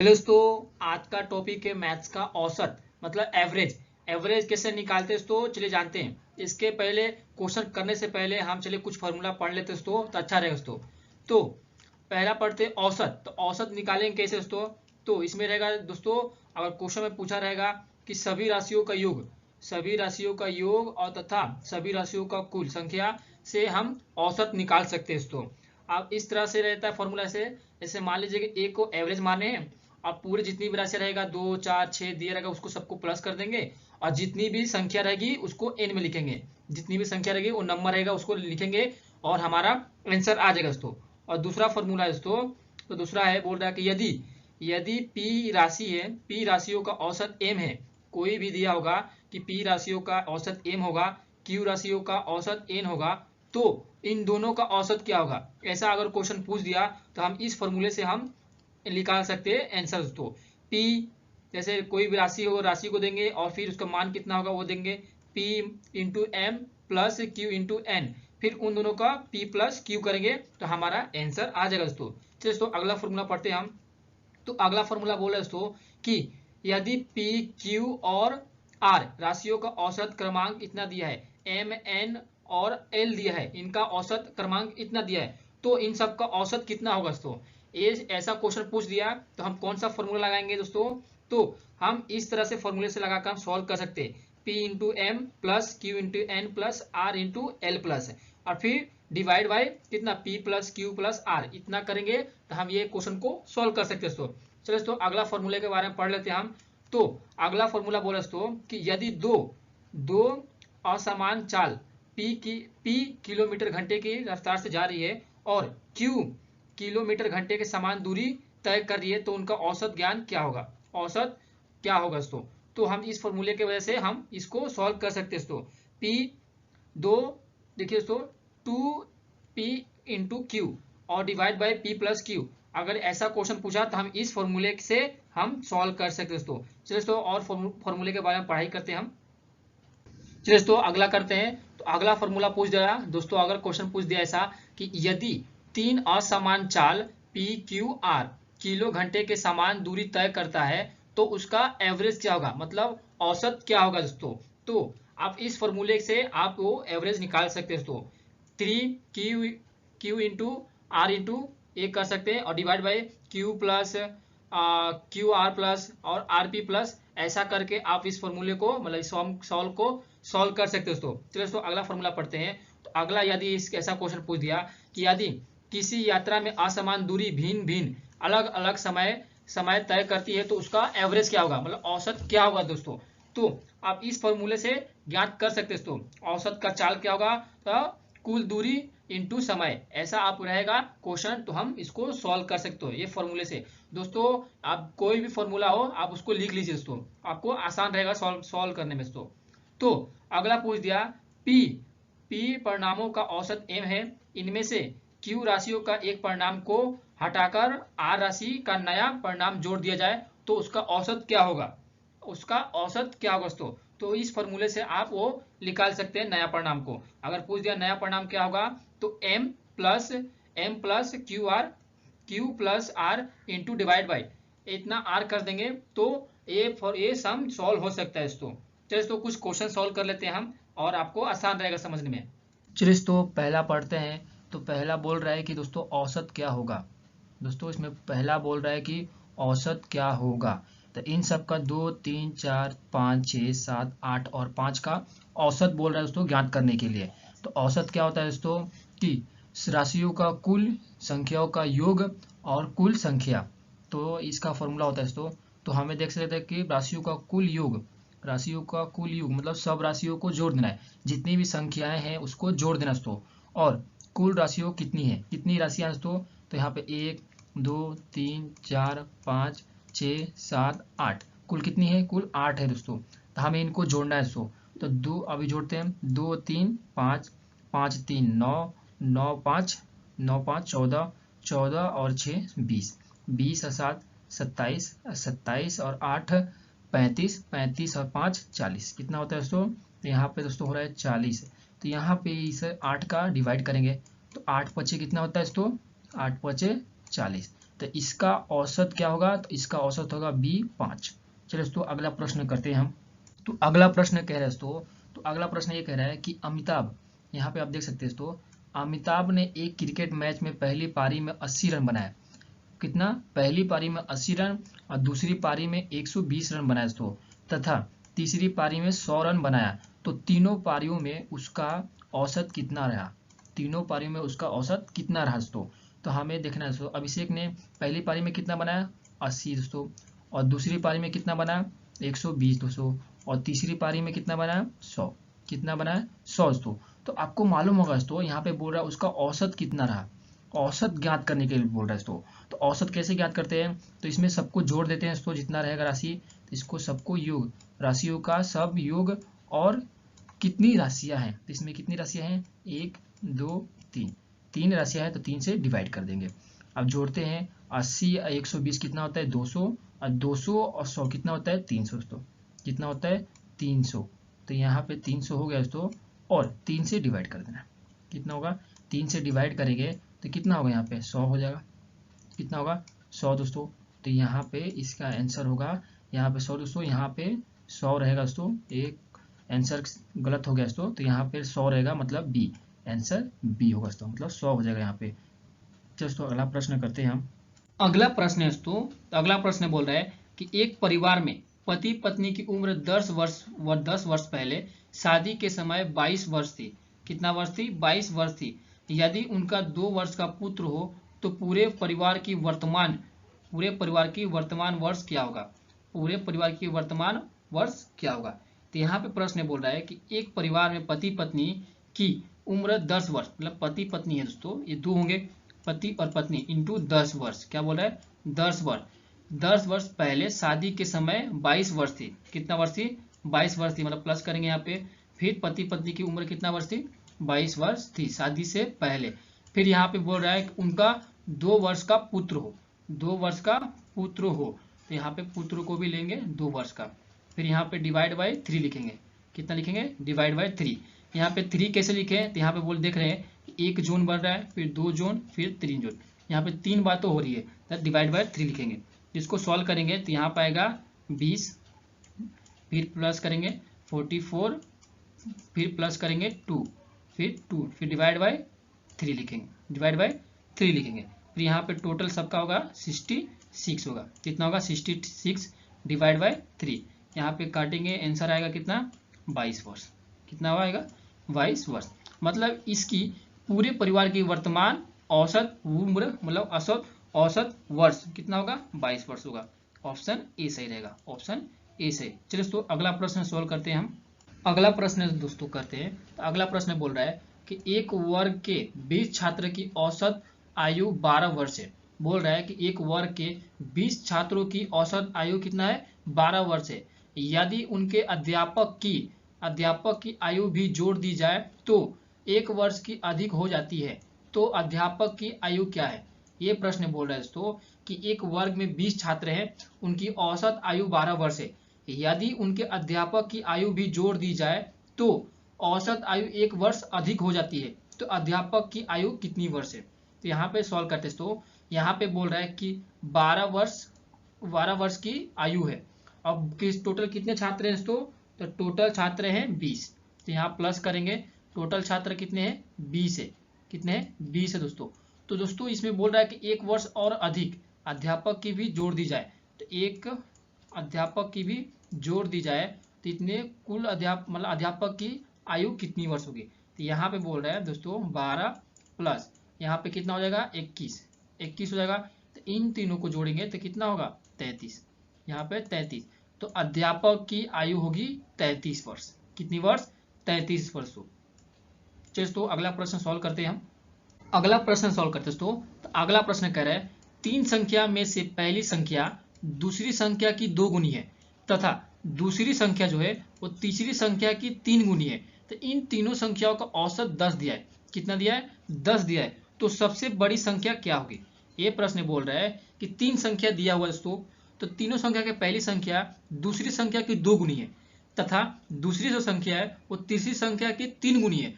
दोस्तों आज का टॉपिक है मैथ्स का औसत मतलब एवरेज। एवरेज कैसे निकालते हैं दोस्तों चलिए जानते हैं। इसके पहले क्वेश्चन करने से पहले हम चलिए कुछ फार्मूला पढ़ लेते हैं दोस्तों तो अच्छा रहेगा दोस्तों। तो पहला पढ़ते हैं औसत। तो औसत निकालेंगे कैसे दोस्तों। तो इसमें रहेगा दोस्तों, अगर क्वेश्चन में पूछा रहेगा कि सभी राशियों का योग और तथा सभी राशियों का कुल संख्या से हम औसत निकाल सकते हैं दोस्तों। अब इस तरह से रहता है फॉर्मूला से। जैसे मान लीजिए कि एक को एवरेज माने हैं और पूरे जितनी भी राशि रहेगा 2 4 6 दिया रहेगा उसको सबको प्लस कर देंगे और जितनी भी संख्या रहेगी उसको एन में लिखेंगे। जितनी भी संख्या रहेगी वो नंबर रहेगा उसको लिखेंगे और हमारा आंसर आ जाएगा दोस्तों। और दूसरा फॉर्मूला है दोस्तों, तो दूसरा है बोल रहा है कि यदि यदि पी राशि है, पी राशियों का औसत एम है, कोई भी दिया होगा कि पी राशियों का औसत एम होगा, क्यू राशियों का औसत एन होगा, तो इन दोनों का औसत क्या होगा। ऐसा अगर क्वेश्चन पूछ दिया तो हम इस फॉर्मूले से हम निकाल सकते हैं आंसर दोस्तों। पी जैसे कोई भी राशि हो, राशि को देंगे और फिर उसका मान कितना होगा वो देंगे, P into M plus Q into N, फिर उन दोनों का पी प्लस क्यू करेंगे तो हमारा आंसर आ जाएगा दोस्तों। चलिए दोस्तों अगला फॉर्मूला पढ़ते हैं हम। तो अगला फॉर्मूला बोला दोस्तों कि यदि पी क्यू और आर राशियों का औसत क्रमांक इतना दिया है, एम एन और एल दिया है, इनका औसत क्रमांक इतना दिया है, तो इन सब का औसत कितना होगा दोस्तों। ये ऐसा क्वेश्चन पूछ दिया तो हम कौन सा फॉर्मूला लगाएंगे दोस्तों। तो हम इस तरह से फॉर्मूले से लगाकर हम सॉल्व कर सकते हैं, P into M plus Q into N plus R into L plus, और फिर डिवाइड बाय कितना P plus Q plus R, इतना करेंगे तो हम ये क्वेश्चन को सॉल्व कर सकते हैं दोस्तों। चलो दोस्तों अगला फॉर्मूले के बारे में पढ़ लेते हैं हम। तो अगला फॉर्मूला बोला दोस्तों कि यदि दो दो असमान चाल P किलोमीटर घंटे की रफ्तार से जा रही है और Q किलोमीटर घंटे के समान दूरी तय कर रही है, तो उनका औसत ज्ञान क्या होगा, औसत क्या होगा दोस्तों। तो हम इस फॉर्मूले की वजह से हम इसको सॉल्व कर सकते हैं दोस्तों। P दो देखिए दोस्तों 2P इंटू क्यू और divide by P plus Q, अगर ऐसा क्वेश्चन पूछा तो हम इस फॉर्मूले से हम सॉल्व कर सकते हैं दोस्तों। चलिए दोस्तों और फॉर्मूले के बारे में पढ़ाई करते हैं हम। चलिए दोस्तों अगला करते हैं। तो अगला फॉर्मूला पूछ दिया दोस्तों, अगर क्वेश्चन पूछ दिया ऐसा कि यदि तीन असमान चाल पी क्यू आर किलो घंटे के समान दूरी तय करता है तो उसका एवरेज क्या होगा, मतलब औसत क्या होगा दोस्तों। तो आप इस फॉर्मूले से आप वो एवरेज निकाल सकते हैं दोस्तों। 3 क्यू इंटू आर इंटू ये कर सकते हैं और divide by Q plus Q R plus और आर पी प्लस, ऐसा करके आप इस फॉर्मूले को मतलब सॉल्व को सॉल्व कर सकते हो दोस्तों। चलिए दोस्तों अगला फॉर्मूला पढ़ते हैं। तो अगला यदि इस ऐसा क्वेश्चन पूछ दिया कि यदि किसी यात्रा में असमान दूरी भिन्न भिन्न अलग अलग समय तय करती है तो उसका एवरेज क्या होगा, मतलब औसत क्या होगा दोस्तों। तो आप इस फॉर्मूले से ज्ञात कर सकते हैं दोस्तों। औसत का चाल क्या होगा, तो कुल दूरी इंटू समय, ऐसा आप रहेगा क्वेश्चन तो हम इसको सॉल्व कर सकते हो ये फॉर्मूले से दोस्तों। आप कोई भी फॉर्मूला हो आप उसको लिख लीजिए दोस्तों, आपको आसान रहेगा सॉल्व करने में दोस्तों। तो अगला पूछ दिया P परिणामों का औसत m है, इनमें से Q राशियों का एक परिणाम को हटाकर R राशि का नया परिणाम जोड़ दिया जाए तो उसका औसत क्या होगा, उसका औसत क्या होगा दोस्तों। तो इस फॉर्मूले से आप वो निकाल सकते हैं नया परिणाम को। अगर पूछ दिया नया परिणाम क्या होगा तो m plus Q plus R into divide by इतना आर कर देंगे तो ये सम सॉल्व हो सकता है दोस्तों। चलिए तो कुछ क्वेश्चन सॉल्व कर लेते हैं हम और आपको आसान रहेगा समझने में। चलिए तो पहला पढ़ते हैं। तो पहला बोल रहा है कि दोस्तों औसत क्या होगा। दोस्तों इसमें पहला बोल रहा है कि औसत क्या होगा। तो इन सब का 2 3 4 5 6 7 8 और 5 का औसत बोल रहा है दोस्तों ज्ञात करने के लिए। तो औसत क्या होता है दोस्तों कि राशियों का कुल संख्याओं का योग और कुल संख्या, तो इसका फॉर्मूला होता है दोस्तों। तो हमें देख सकते हैं कि राशियों का कुल योग मतलब सब राशियों को जोड़ देना है, जितनी भी संख्याएं हैं उसको जोड़ देना दोस्तों। और कुल राशियों कितनी है, कितनी राशियां दोस्तों, तो यहाँ पे 1 2 3 4 5 6 7 8 कुल कितनी है, कुल 8 है दोस्तों। तो हमें इनको जोड़ना है दोस्तों। तो दो अभी जोड़ते हैं, 2 3 5 5 3 9 9 5 9 5 14 14 और 6 20 20 और 7 27 27 और 8 35 35 और 5 40, कितना होता है दोस्तों, तो यहाँ पे दोस्तों हो रहा है 40। तो यहाँ पे इसे 8 का डिवाइड करेंगे तो 8 पचे कितना होता है दोस्तों, 8 पचे 40। तो इसका औसत क्या होगा, तो इसका औसत होगा B5। चलिए दोस्तों अगला प्रश्न करते हैं हम। तो अगला प्रश्न कह रहा है दोस्तों, तो अगला प्रश्न ये कह रहा है कि अमिताभ, यहाँ पे आप देख सकते हैं दोस्तों, अमिताभ ने एक क्रिकेट मैच में पहली पारी में 80 रन बनाए। कितना, पहली पारी में 80 रन और दूसरी पारी में 120 रन बनाए दोस्तों, तथा तीसरी पारी में 100 रन बनाया। तो तीनों पारियों में उसका औसत कितना रहा, तीनों पारियों में उसका औसत कितना रहा दोस्तों। तो हमें देखना है दोस्तों, अभिषेक ने पहली पारी में कितना बनाया 80 दोस्तों, और दूसरी पारी में कितना बनाया 120 दोस्तों, और तीसरी पारी में कितना बनाया 100, कितना बनाया 100 दोस्तों। तो आपको मालूम होगा दोस्तों, यहाँ पे बोल रहा है उसका औसत कितना रहा, औसत ज्ञात करने के लिए बोल रहा है दोस्तों। तो औसत कैसे ज्ञात करते हैं, तो इसमें सबको जोड़ देते हैं दोस्तों, जितना रहेगा राशि, तो इसको सबको योग, राशियों का सब योग, और कितनी राशियां हैं, तो इसमें कितनी राशियां हैं 1 2 3, 3 राशियां हैं, तो 3 से डिवाइड कर देंगे। अब जोड़ते हैं 80 और 120 कितना होता है 200, और 200 और 100 कितना होता है 300 दोस्तों, कितना होता है 300। तो यहाँ पे 300 हो गया दोस्तों, और 3 से डिवाइड कर देना, कितना होगा 3 से डिवाइड करेंगे तो कितना होगा, यहाँ पे 100 हो जाएगा, कितना होगा 100 दोस्तों। तो यहाँ पे इसका आंसर होगा, यहाँ पे 100 दोस्तों, यहाँ पे 100 रहेगा दोस्तों, एक आंसर गलत हो गया दोस्तों, तो यहाँ पे 100 रहेगा, मतलब बी, आंसर बी होगा दोस्तों, मतलब 100 हो जाएगा यहाँ पे। दोस्तों अगला प्रश्न करते हैं हम। अगला प्रश्न है दोस्तों, अगला प्रश्न बोल रहा है कि एक परिवार में पति पत्नी की उम्र 10 वर्ष पहले शादी के समय 22 वर्ष थी। कितना वर्ष थी, 22 वर्ष थी। यदि उनका 2 वर्ष का पुत्र हो तो पूरे परिवार की वर्तमान वर्ष क्या होगा, पूरे परिवार की वर्तमान वर्ष क्या होगा। तो यहाँ पे प्रश्न बोल रहा है कि एक परिवार में पति पत्नी की उम्र 10 वर्ष, मतलब पति पत्नी है दोस्तों, ये 2 होंगे, पति और पत्नी इंटू 10 वर्ष, क्या बोल रहा है 10 वर्ष। 10 वर्ष पहले शादी के समय 22 वर्ष थी। कितना वर्ष थी, 22 वर्ष थी, मतलब प्लस करेंगे यहाँ पे। फिर पति पत्नी की उम्र कितना वर्ष थी, 22 वर्ष थी शादी से पहले। फिर यहाँ पे बोल रहा है कि उनका 2 वर्ष का पुत्र हो, 2 वर्ष का पुत्र हो, तो यहाँ पे पुत्र को भी लेंगे 2 वर्ष का। फिर यहाँ पे डिवाइड बाय 3 लिखेंगे, कितना लिखेंगे डिवाइड बाय 3। यहाँ पे 3 कैसे लिखे, तो यहाँ पे बोल देख रहे हैं 1 जोन बन रहा है, फिर 2 जोन, फिर 3 जोन, यहाँ पे 3 बातों हो रही है, तो डिवाइड बाय 3 लिखेंगे। इसको सॉल्व करेंगे तो यहाँ पाएगा 20, फिर प्लस करेंगे 44, फिर प्लस करेंगे 2, फिर डिवाइड बाय 3 लिखेंगे, डिवाइड बाय 3 लिखेंगे। फिर यहाँ पे टोटल सबका होगा 66 होगा, कितना होगा 66 डिवाइड बाय 3। यहाँ पे काटेंगे, आंसर आएगा कितना 22 वर्ष, कितना आएगा 22 वर्ष। मतलब इसकी पूरे परिवार की वर्तमान औसत उम्र, मतलब औसत वर्ष कितना होगा 22 वर्ष होगा। ऑप्शन ए सही रहेगा, ऑप्शन ए सही। चलिए दोस्तों अगला प्रश्न सोल्व करते हैं हम। अगला प्रश्न दोस्तों करते हैं, तो अगला प्रश्न बोल रहा है कि एक वर्ग के 20 छात्र की औसत आयु 12 वर्ष है। बोल रहा है कि एक वर्ग के 20 छात्रों की औसत आयु कितना है 12 वर्ष है। यदि उनके अध्यापक की आयु भी जोड़ दी जाए तो 1 वर्ष की अधिक हो जाती है, तो अध्यापक की आयु क्या है। ये प्रश्न बोल रहा है दोस्तों कि एक वर्ग में 20 छात्र हैं, उनकी औसत आयु 12 वर्ष है। यदि उनके अध्यापक की आयु भी जोड़ दी जाए तो औसत आयु 1 वर्ष अधिक हो जाती है, तो अध्यापक की आयु कितनी वर्ष है। तो यहाँ पे सॉल्व करते तो यहाँ पे बोल रहा है कि 12 वर्ष की आयु है। अब किस टोटल कितने छात्र हैं दोस्तों, तो टोटल छात्र हैं 20, तो यहाँ प्लस करेंगे, टोटल छात्र कितने हैं 20 है, कितने हैं 20 है दोस्तों। तो दोस्तों इसमें बोल रहा है कि 1 वर्ष और अधिक अध्यापक की भी जोड़ दी जाए, तो एक अध्यापक की भी जोड़ दी जाए तो इतने कुल अध्यापक की आयु कितनी वर्ष होगी। तो यहाँ पे बोल रहा है दोस्तों 12 प्लस यहाँ पे कितना हो जाएगा 21 हो जाएगा। तो इन तीनों को जोड़ेंगे तो कितना होगा 33, यहाँ पे 33। तो अध्यापक की आयु होगी 33 वर्ष, कितनी वर्ष 33 वर्ष। चलिए तो अगला प्रश्न सॉल्व करते हैं हम। अगला प्रश्न सॉल्व करते हैं तो अगला प्रश्न कह रहा है 3 संख्या में से पहली संख्या दूसरी संख्या की 2 गुनी है तथा दूसरी संख्या जो है वो तीसरी संख्या की 3 गुनी है। तो इन तीनों संख्याओं का औसत 10 दिया है, कितना दिया है 10 दिया है, तो सबसे बड़ी संख्या क्या होगी। ये प्रश्न बोल रहा है कि 3 संख्या दिया हुआ है दोस्तों, तो तीनों संख्या के पहली संख्या दूसरी संख्या की 2 गुनी है तथा दूसरी जो संख्या है वो तीसरी संख्या की 3 गुनी है।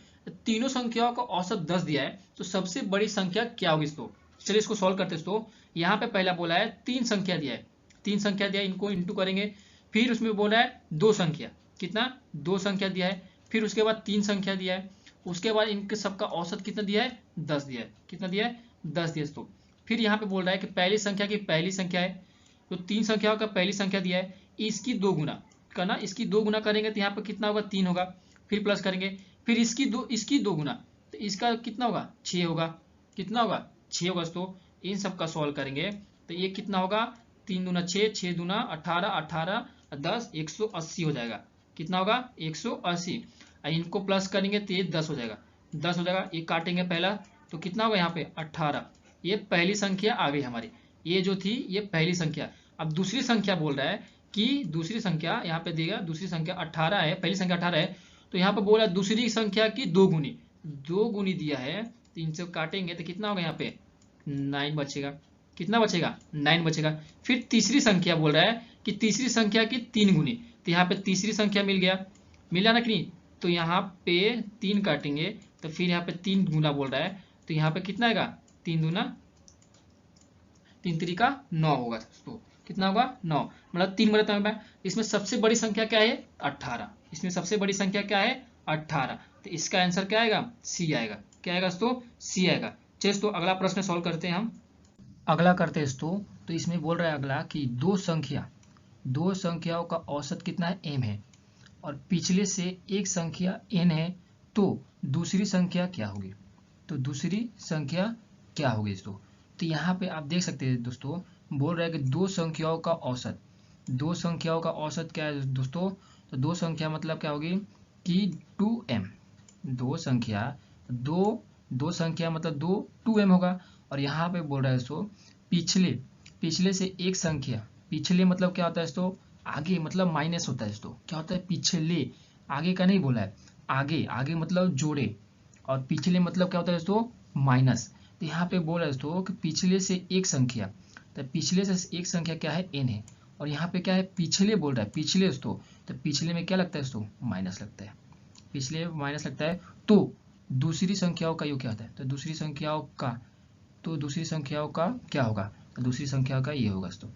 तीनों संख्याओं का औसत 10 दिया है, तो सबसे बड़ी संख्या क्या होगी दोस्तों। चलिए इसको सॉल्व करते हैं दोस्तों। यहाँ पे पहला बोला है 3 संख्या दिया है, 3 संख्या दिया है, इनको इंटू करेंगे। फिर उसमें बोला है 2 संख्या, कितना 2 संख्या दिया है। फिर उसके बाद 3 संख्या दिया है। उसके बाद इनके सबका औसत कितना दिया है, 10 दिया है। कितना दिया है, 10 दिया दोस्तों। फिर यहाँ पे बोल रहा है कि पहली संख्या की पहली संख्या है, तो 3 संख्याओं का पहली संख्या दिया है, इसकी 2 गुना करना। इसकी 2 गुना करेंगे तो यहाँ पे कितना होगा, 3 होगा। फिर प्लस करेंगे, फिर इसकी 2 गुना, तो इसका कितना होगा, 6 होगा। कितना होगा, 6 होगा दोस्तों। इन सब का सॉल्व करेंगे तो ये कितना होगा, 3 दूना 6, 6 दूना 18, 18 10, 180 हो जाएगा। कितना होगा, 180। इनको प्लस करेंगे तो ये 10 हो जाएगा, 10 हो जाएगा। ये काटेंगे पहला तो कितना होगा यहाँ पे 18। ये पहली संख्या आ गई हमारी, ये जो थी ये पहली संख्या। अब दूसरी संख्या बोल रहा है कि दूसरी संख्या यहाँ पे देगा, दूसरी संख्या 18 है, पहली संख्या 18 है, तो यहाँ पे बोला दूसरी संख्या की 2 गुनी, 2 गुनी दिया है। तो इनसे काटेंगे तो कितना होगा यहाँ पे 9 बचेगा। कितना बचेगा, 9 बचेगा। फिर तीसरी संख्या बोल रहा है कि तीसरी संख्या की 3 गुनी, तो यहाँ पे तीसरी संख्या मिल गया, मिला ना कि नहीं। तो यहाँ पे 3 काटेंगे तो फिर यहाँ पे 3 गुना बोल रहा है, तो यहाँ पे कितना आएगा, 3 दूना 3 3 9 होगा दोस्तों। कितना होगा, 9, मतलब 3 बड़ा तंग। इसमें सबसे बड़ी संख्या क्या है, 18। इसमें सबसे बड़ी संख्या क्या है, 18। तो इसका आंसर क्या आएगा, सी आएगा। क्या आएगा दोस्तों, सी आएगा। चलिए दोस्तों अगला प्रश्न सॉल्व करते हैं हम। अगला करते हैं दोस्तों, तो इसमें बोल रहा है अगला कि दो संख्याओं का औसत कितना है, m है, और पिछले से एक संख्या n है, तो दूसरी संख्या क्या होगी। तो दूसरी संख्या क्या होगी दोस्तों। तो यहाँ पे आप देख सकते हैं दोस्तों, बोल रहा है कि दो संख्याओं का औसत, दो संख्याओं का औसत क्या है दोस्तों। तो दो संख्या मतलब क्या होगी कि 2m, दो संख्या मतलब 2m होगा। और यहाँ पे बोल रहा है दोस्तों पिछले से एक संख्या, पिछले मतलब क्या होता है दोस्तों, आगे मतलब माइनस होता है दोस्तों। क्या होता है, पिछले, आगे का नहीं बोला है, आगे मतलब जोड़े, और पिछले मतलब क्या होता है दोस्तों, माइनस। तो यहाँ पे बोल रहा है दोस्तों कि पिछले से एक संख्या, तो पिछले से एक संख्या क्या है, n है, और यहाँ पे क्या है, पिछले बोल रहा है, पिछले दोस्तों। तो पिछले में क्या लगता है दोस्तों, माइनस लगता है, पिछले माइनस लगता है। तो दूसरी संख्याओं का योग क्या होता है, तो दूसरी संख्याओं का क्या होगा, तो दूसरी संख्या का ये होगा दोस्तों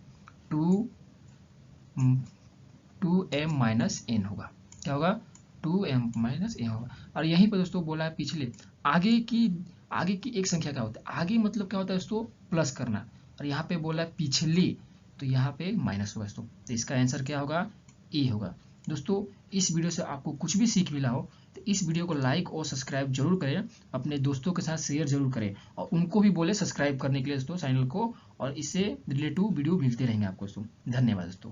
2m माइनस n होगा। क्या होगा, 2m माइनस n होगा। और यहीं पर दोस्तों बोला है पिछले, आगे की एक संख्या क्या होता है, आगे मतलब क्या होता है दोस्तों, प्लस करना, और यहाँ पे बोला है पिछले, तो यहाँ पे माइनस होगा दोस्तों। तो इसका आंसर क्या होगा, ए होगा। दोस्तों इस वीडियो से आपको कुछ भी सीख मिला हो तो इस वीडियो को लाइक और सब्सक्राइब जरूर करें, अपने दोस्तों के साथ शेयर जरूर करें, और उनको भी बोले सब्सक्राइब करने के लिए दोस्तों चैनल को, और इससे रिलेटिव वीडियो मिलते रहेंगे आपको दोस्तों। धन्यवाद दोस्तों।